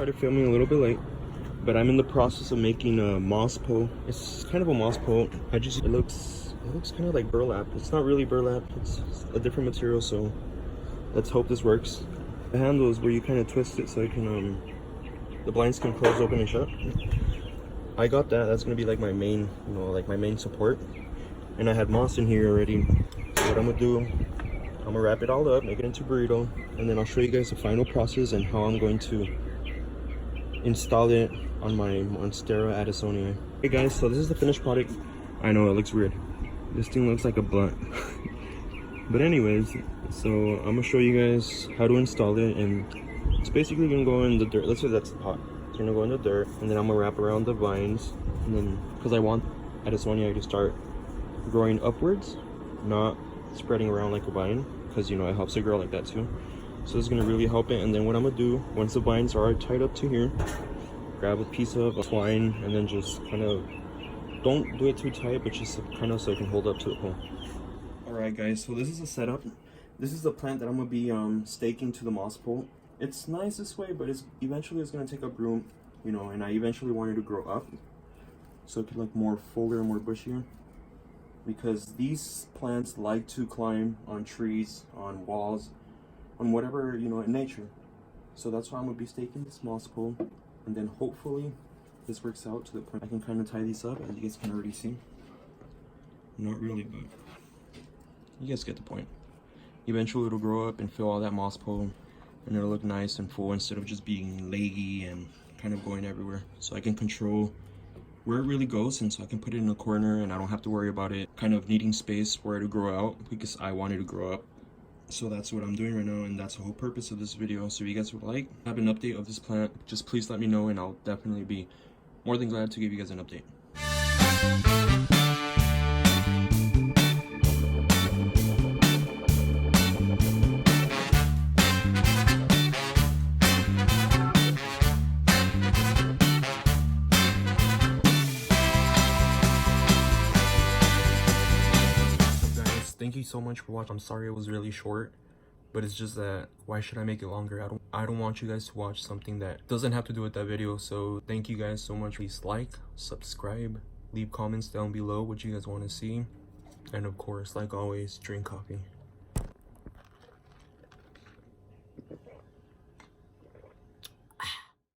started filming a little bit late, but I'm in the process of making a moss pole. It's kind of a moss pole. It looks kind of like burlap. It's not really burlap, it's a different material, so let's hope this works. The handle is where you kind of twist it so it can the blinds can close open and shut. I got that. That's gonna be like my main, like my main support. And I had moss in here already. So what I'm gonna do, I'm gonna wrap it all up, make it into burrito, and then I'll show you guys the final process and how I'm going to install it on my Monstera Adansonii. Hey guys, so this is the finished product. I know it looks weird. This thing looks like a blunt. But anyways, so I'm gonna show you guys how to install it, and it's basically gonna go in the dirt. Let's say that's the pot. It's gonna go in the dirt, and then I'm gonna wrap around the vines, and then because I want Adansonii to start growing upwards, not spreading around like a vine, because it helps it grow like that too. So it's gonna really help it. And then what I'm gonna do, once the vines are tied up to here, grab a piece of twine and then just kind of, don't do it too tight, but just kind of so it can hold up to the pole. Alright guys, so this is a setup. This is the plant that I'm gonna be staking to the moss pole. It's nice this way, but eventually it's gonna take up room, and I eventually want it to grow up so it can look more fuller and more bushier, because these plants like to climb on trees, on walls, on whatever, in nature. So that's why I'm gonna be staking this moss pole, and then hopefully this works out to the point I can kind of tie these up, as you guys can already see. Not really, but you guys get the point. Eventually it'll grow up and fill all that moss pole, and it'll look nice and full instead of just being leggy and kind of going everywhere. So I can control where it really goes, and so I can put it in a corner and I don't have to worry about it kind of needing space for it to grow out, because I want it to grow up. So that's what I'm doing right now, and that's the whole purpose of this video. So if you guys would like to have an update of this plant, just please let me know, and I'll definitely be more than glad to give you guys an update. Thank you so much for watching. I'm sorry it was really short, but it's just that, why should I make it longer? I don't want you guys to watch something that doesn't have to do with that video. So thank you guys so much. Please like, subscribe, leave comments down below what you guys want to see, and of course, like always, drink coffee.